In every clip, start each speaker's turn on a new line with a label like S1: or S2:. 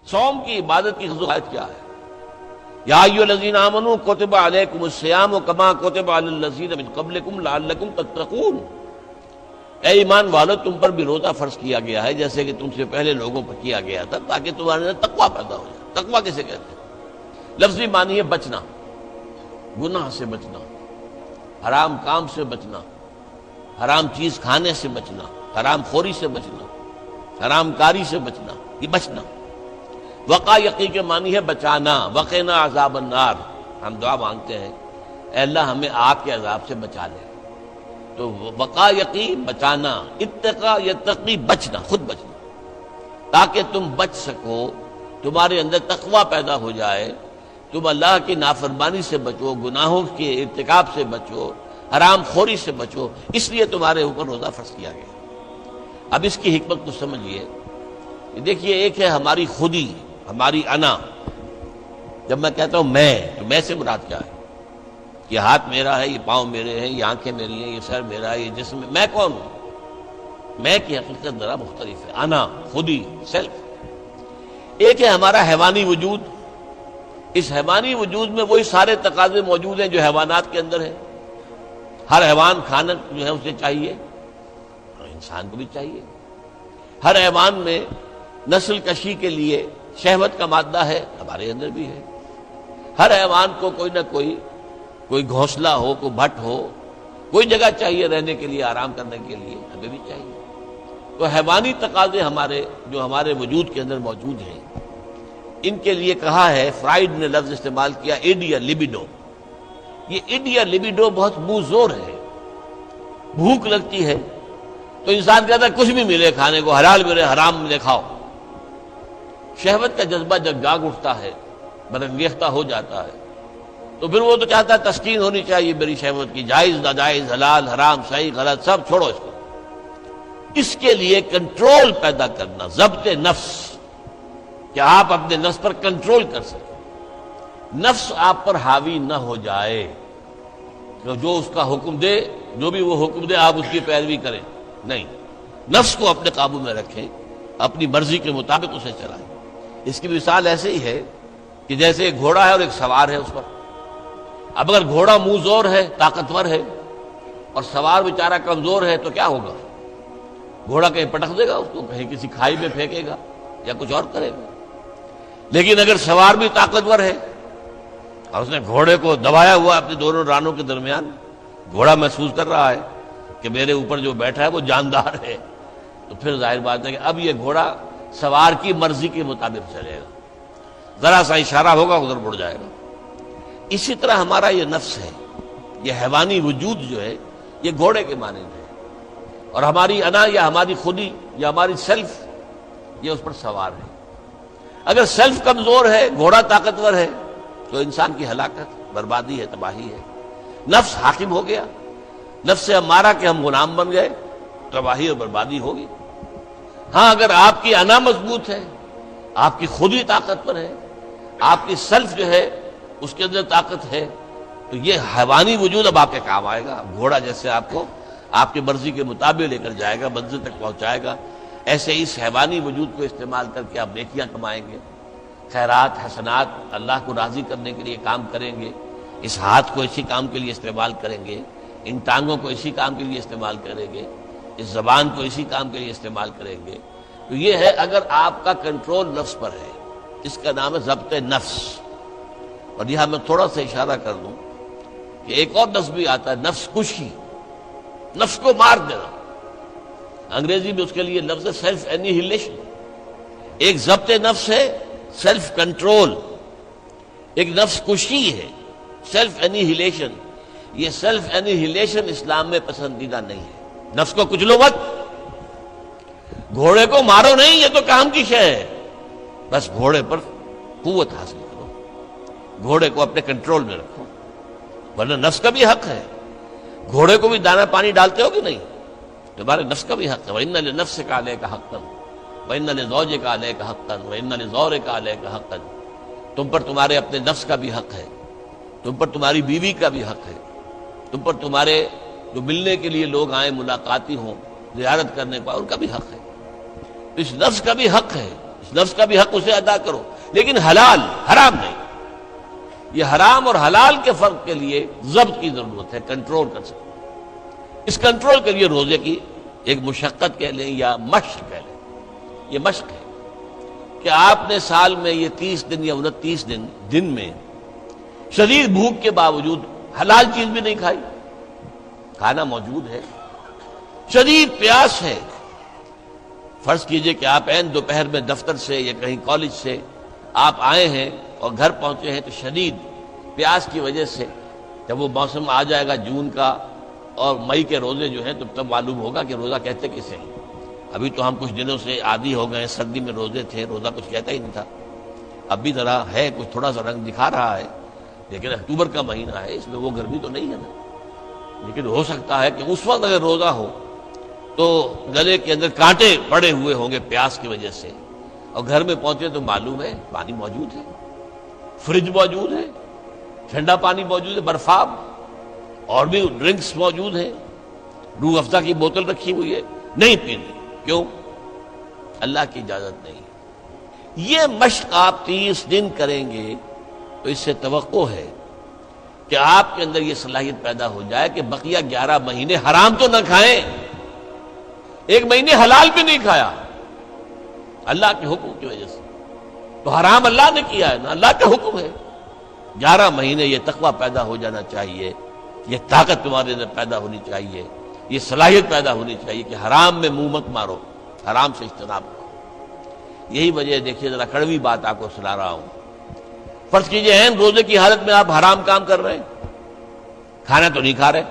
S1: صوم کی عبادت کی خصوصیت کیا ہے؟ یا ایھا الذین آمنوا کتب علیکم الصیام کما کتب علی الذین من قبلکم لعلکم تتقون، اے ایمان والو تم پر بھی روزہ فرض کیا گیا ہے جیسے کہ تم سے پہلے لوگوں پر کیا گیا تھا تاکہ تمہارے اندر تقویٰ پیدا ہو جائے۔ تقویٰ کسے کہتے ہیں؟ لفظی معنی ہے بچنا، گناہ سے بچنا، حرام کام سے بچنا، حرام چیز کھانے سے بچنا، حرام خوری سے بچنا، حرام کاری سے بچنا، یہ بچنا۔ وقا یقی کے معنی ہے بچانا، وقنا عذاب النار، ہم دعا مانگتے ہیں اے اللہ ہمیں آگ کے عذاب سے بچا لے۔ تو وقا یقی بچانا، اتقا یتقی بچنا، خود بچنا، تاکہ تم بچ سکو، تمہارے اندر تقویٰ پیدا ہو جائے، تم اللہ کی نافرمانی سے بچو، گناہوں کے ارتکاب سے بچو، حرام خوری سے بچو، اس لیے تمہارے اوپر روزہ فرض کیا گیا۔ اب اس کی حکمت کو سمجھیے۔ دیکھیے ایک ہے ہماری خودی، ہماری انا۔ جب میں کہتا ہوں میں، تو میں سے مراد کیا ہے؟ یہ ہاتھ میرا ہے، یہ پاؤں میرے ہیں، یہ آنکھیں میری ہیں، یہ سر میرا ہے، یہ جسم، میں کون ہوں؟ میں کی حقیقت ذرا مختلف ہے، انا، خودی، سیلف۔ ایک ہے ہمارا حیوانی وجود، اس حیوانی وجود میں وہی سارے تقاضے موجود ہیں جو حیوانات کے اندر ہیں۔ ہر حیوان کھانا جو ہے اسے چاہیے، اور انسان کو بھی چاہیے۔ ہر حیوان میں نسل کشی کے لیے شہوت کا مادہ ہے، ہمارے اندر بھی ہے۔ ہر حیوان کو کوئی نہ کوئی گھونسلہ ہو، کوئی بھٹ ہو، کوئی جگہ چاہیے رہنے کے لیے، آرام کرنے کے لیے، ہمیں بھی چاہیے۔ تو حیوانی تقاضے جو ہمارے وجود کے اندر موجود ہیں، ان کے لیے کہا ہے، فرائیڈ نے لفظ استعمال کیا ایڈیا لبیڈو۔ یہ ایڈیا لبیڈو بہت منہ زور ہے۔ بھوک لگتی ہے تو انسان کہتا ہے کچھ بھی ملے کھانے کو، حلال ملے حرام ملے کھاؤ۔ شہوت کا جذبہ جب جاگ اٹھتا ہے، برانگیختہ ہو جاتا ہے، تو پھر وہ تو چاہتا ہے تسکین ہونی چاہیے میری شہوت کی، جائز ناجائز، حلال حرام، صحیح غلط، سب چھوڑو اس کو۔ اس کے لیے کنٹرول پیدا کرنا، ضبط نفس، کہ آپ اپنے نفس پر کنٹرول کر سکیں، نفس آپ پر حاوی نہ ہو جائے، جو اس کا حکم دے، جو بھی وہ حکم دے آپ اس کی پیروی کریں، نہیں، نفس کو اپنے قابو میں رکھیں، اپنی مرضی کے مطابق اسے چلائیں۔ اس کی مثال ایسے ہی ہے کہ جیسے ایک گھوڑا ہے اور ایک سوار ہے اس پر۔ اب اگر گھوڑا منہ زور ہے، طاقتور ہے، اور سوار بیچارہ کمزور ہے تو کیا ہوگا؟ گھوڑا کہیں پٹک دے گا اس کو، کہیں کسی کھائی میں پھینکے گا یا کچھ اور کرے گا۔ لیکن اگر سوار بھی طاقتور ہے اور اس نے گھوڑے کو دبایا ہوا اپنے دونوں رانوں کے درمیان، گھوڑا محسوس کر رہا ہے کہ میرے اوپر جو بیٹھا ہے وہ جاندار ہے، تو پھر ظاہر بات ہے کہ اب یہ گھوڑا سوار کی مرضی کے مطابق چلے گا، ذرا سا اشارہ ہوگا ادھر مڑ جائے گا۔ اسی طرح ہمارا یہ نفس ہے، یہ حیوانی وجود جو ہے، یہ گھوڑے کے مانند ہے، اور ہماری انا یا ہماری خودی یا ہماری سیلف یہ اس پر سوار ہے۔ اگر سیلف کمزور ہے، گھوڑا طاقتور ہے، تو انسان کی ہلاکت، بربادی ہے، تباہی ہے۔ نفس حاکم ہو گیا، نفس سے ہمارا کہ ہم غلام بن گئے، تباہی اور بربادی ہوگی۔ ہاں اگر آپ کی انا مضبوط ہے، آپ کی خودی طاقتور ہے، آپ کی سیلف جو ہے اس کے اندر طاقت ہے، تو یہ حیوانی وجود اب آپ کے کام آئے گا۔ گھوڑا جیسے آپ کو آپ کی مرضی کے مطابق لے کر جائے گا، منزل تک پہنچائے گا، ایسے اس حیوانی وجود کو استعمال کر کے آپ نیکیاں کمائیں گے، خیرات حسنات، اللہ کو راضی کرنے کے لیے کام کریں گے۔ اس ہاتھ کو اسی کام کے لیے استعمال کریں گے، ان ٹانگوں کو اسی کام کے لیے استعمال کریں گے، اس زبان کو اسی کام کے لیے استعمال کریں گے۔ تو یہ ہے اگر آپ کا کنٹرول نفس پر ہے، اس کا نام ہے ضبط نفس۔ اور یہاں میں تھوڑا سا اشارہ کر دوں کہ ایک اور لفظ بھی آتا ہے، نفس کشی، نفس کو مار دینا۔ انگریزی میں اس کے لیے لفظ ہے سیلف اینیہیلیشن۔ ایک ضبط نفس ہے، سیلف کنٹرول، ایک نفس کشی ہے، سیلف اینیہیلیشن۔ یہ سیلف اینیہیلیشن اسلام میں پسندیدہ نہیں ہے۔ نفس کو کچلو مت، گھوڑے کو مارو نہیں، یہ تو کام کی شے ہے، بس گھوڑے پر قوت حاصل کرو، گھوڑے کو اپنے کنٹرول میں رکھو، ورنہ نفس کا بھی حق ہے۔ گھوڑے کو بھی دانہ پانی ڈالتے ہو کہ نہیں؟ تمہارے نفس کا بھی حق ہے۔ وَإِنَّ لِنَفْسِكَ عَلَيْكَ حَقًّا وَإِنَّ لِزَوْجِكَ عَلَيْكَ حَقًّا وَإِنَّ لِزَوْرِكَ عَلَيْكَ حَقًّا۔ تم پر تمہارے اپنے نفس کا بھی حق ہے، تم پر تمہاری بیوی کا بھی حق ہے، تم پر تمہارے جو ملنے کے لیے لوگ آئیں، ملاقاتی ہوں، زیارت کرنے کا ان کا بھی حق ہے۔ اس نفس کا بھی حق ہے، اس نفس کا بھی حق اسے ادا کرو، لیکن حلال، حرام نہیں۔ یہ حرام اور حلال کے فرق کے لیے ضبط کی ضرورت ہے، کنٹرول کر سکتے۔ اس کنٹرول کے لیے روزے کی ایک مشقت کہہ لیں یا مشق کہہ لیں، یہ مشق ہے کہ آپ نے سال میں یہ 30 دن یا 29 دن میں شدید بھوک کے باوجود حلال چیز بھی نہیں کھائی، کھانا موجود ہے، شدید پیاس ہے۔ فرض کیجئے کہ آپ عین دوپہر میں دفتر سے یا کہیں کالج سے آپ آئے ہیں اور گھر پہنچے ہیں تو شدید پیاس کی وجہ سے، جب وہ موسم آ جائے گا جون کا اور مئی کے روزے جو ہیں تو تب معلوم ہوگا کہ روزہ کہتے کسے ہیں۔ ابھی تو ہم کچھ دنوں سے عادی ہو گئے ہیں، سردی میں روزے تھے، روزہ کچھ کہتا ہی نہیں تھا، اب بھی ذرا ہے، کچھ تھوڑا سا رنگ دکھا رہا ہے، لیکن اکتوبر کا مہینہ ہے، اس میں وہ گرمی تو نہیں ہے نا۔ لیکن ہو سکتا ہے کہ اس وقت اگر روزہ ہو تو گلے کے اندر کانٹے پڑے ہوئے ہوں گے پیاس کی وجہ سے، اور گھر میں پہنچے تو معلوم ہے پانی موجود ہے، فریج موجود ہے، ٹھنڈا پانی موجود ہے، برفاب اور بھی ڈرنکس موجود ہیں، روح افزا کی بوتل رکھی ہوئی ہے، نہیں پینی۔ کیوں؟ اللہ کی اجازت نہیں۔ یہ مشق آپ 30 دن کریں گے تو اس سے توقع ہے کہ آپ کے اندر یہ صلاحیت پیدا ہو جائے کہ بقیہ 11 مہینے حرام تو نہ کھائیں، ایک مہینے حلال بھی نہیں کھایا اللہ کے حکم کی وجہ سے، تو حرام اللہ نے کیا ہے نا، اللہ کا حکم ہے۔ 11 مہینے یہ تقویٰ پیدا ہو جانا چاہیے، یہ طاقت تمہارے اندر پیدا ہونی چاہیے، یہ صلاحیت پیدا ہونی چاہیے کہ حرام میں منہ مت مارو، حرام سے اجتناب کرو۔ یہی وجہ دیکھیے، ذرا کڑوی بات آپ کو سنا رہا ہوں۔ فرض کیجئے عین روزے کی حالت میں آپ حرام کام کر رہے ہیں، کھانا تو نہیں کھا رہے،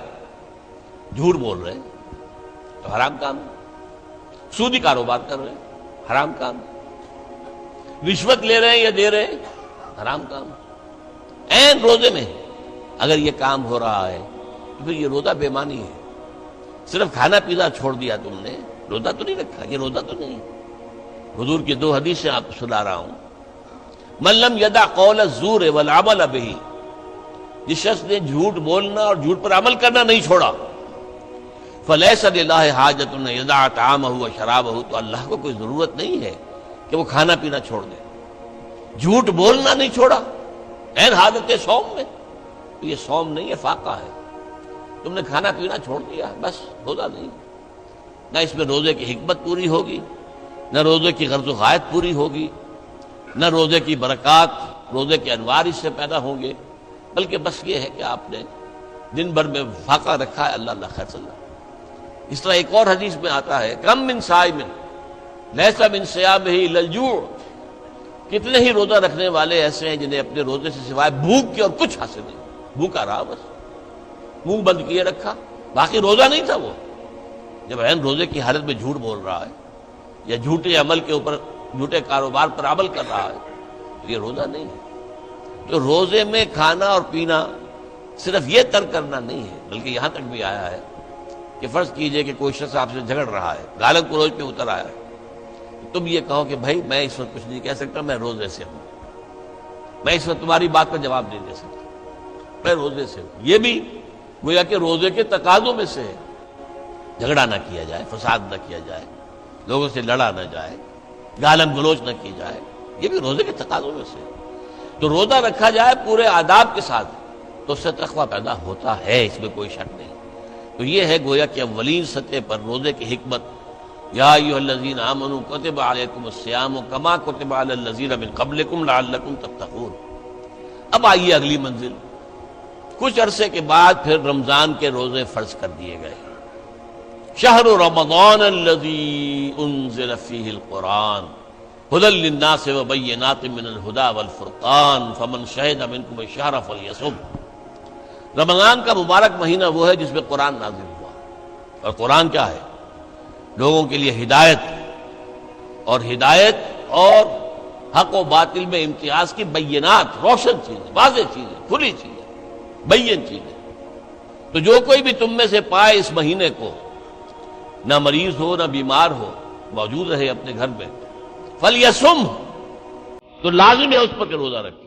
S1: جھوٹ بول رہے ہیں تو حرام کام، سودی کاروبار کر رہے ہیں حرام کام، رشوت لے رہے ہیں یا دے رہے ہیں حرام کام۔ عین روزے میں اگر یہ کام ہو رہا ہے تو پھر یہ روزہ بے معنی ہے۔ صرف کھانا پینا چھوڑ دیا تم نے، روزہ تو نہیں رکھا، یہ روزہ تو نہیں۔ حضور کی 2 حدیثیں آپ کو سنا رہا ہوں۔ من لم یدع قول الزور والعمل به، جس شخص نے جھوٹ بولنا اور جھوٹ پر عمل کرنا نہیں چھوڑا، فلیس للہ حاجۃ ان یدع طعامہ وشرابہ، تو اللہ کو کوئی ضرورت نہیں ہے کہ وہ کھانا پینا چھوڑ دے۔ جھوٹ بولنا نہیں چھوڑا عین حالت صوم میں، تو یہ صوم نہیں ہے، فاقہ ہے۔ تم نے کھانا پینا چھوڑ دیا، بس روزہ نہیں۔ نہ اس میں روزے کی حکمت پوری ہوگی، نہ روزے کی غرض و غایت پوری ہوگی، نہ روزے کی برکات، روزے کے انوار اس سے پیدا ہوں گے، بلکہ بس یہ ہے کہ آپ نے دن بھر میں فاقہ رکھا ہے، اللہ اللہ خیر صلی اللہ۔ اس طرح ایک اور حدیث میں آتا ہے، کم من صائم لیس من صیامہ الا الجوع، کتنے ہی روزہ رکھنے والے ایسے ہیں جنہیں اپنے روزے سے سوائے بھوک کے اور کچھ حاصل نہیں، بھوکا رہا، بس منہ بند کیے رکھا، باقی روزہ نہیں تھا وہ۔ جب عین روزے کی حالت میں جھوٹ بول رہا ہے یا جھوٹے عمل کے اوپر، جھوٹے کاروبار پر عمل کر رہا ہے تو یہ روزہ نہیں ہے۔ تو روزے میں کھانا اور پینا صرف یہ ترک کرنا نہیں ہے، بلکہ یہاں تک بھی آیا ہے کہ فرض کیجئے کہ کوئی شخص آپ سے جھگڑ رہا ہے، گالم کو روز پہ اتر آیا ہے، تم یہ کہو کہ بھائی میں اس وقت کچھ نہیں کہہ سکتا، میں روزے سے ہوں، میں اس وقت تمہاری بات کا جواب نہیں دے سکتا، میں روزے سے ہوں۔ یہ بھی گویا کہ روزے کے تقاضوں میں سے ہے، جھگڑا نہ کیا جائے، فساد نہ کیا جائے، لوگوں سے لڑا نہ جائے، گالم گلوچ نہ کی جائے، یہ بھی روزے کے تقاضوں میں سے ہے۔ تو روزہ رکھا جائے پورے آداب کے ساتھ تو اس سے تقویٰ پیدا ہوتا ہے، اس میں کوئی شک نہیں۔ تو یہ ہے گویا کہ اولین سطح پر روزے کی حکمت، یا ایھا الذین آمنوا کتب علیکم الصیام کما کتب علی الذین من قبلکم لعلکم تتقون۔ اب آئیے اگلی منزل، کچھ عرصے کے بعد پھر رمضان کے روزے فرض کر دیے گئے۔ شہر رمضان الذی انزل فیہ القرآن ھدی للناس وبینات من الھدی والفرقان فمن شہد منکم الشہر فلیصم۔ رمضان کا مبارک مہینہ وہ ہے جس میں قرآن نازل ہوا، اور قرآن کیا ہے؟ لوگوں کے لیے ہدایت اور حق و باطل میں امتیاز کی بینات، روشن چیزیں، واضح چیزیں، کھلی چیزیں، بین چیزیں۔ تو جو کوئی بھی تم میں سے پائے اس مہینے کو، نہ مریض ہو نہ بیمار ہو، موجود رہے اپنے گھر میں، فلیصم، تو لازم ہے اس پر کہ روزہ رکھے۔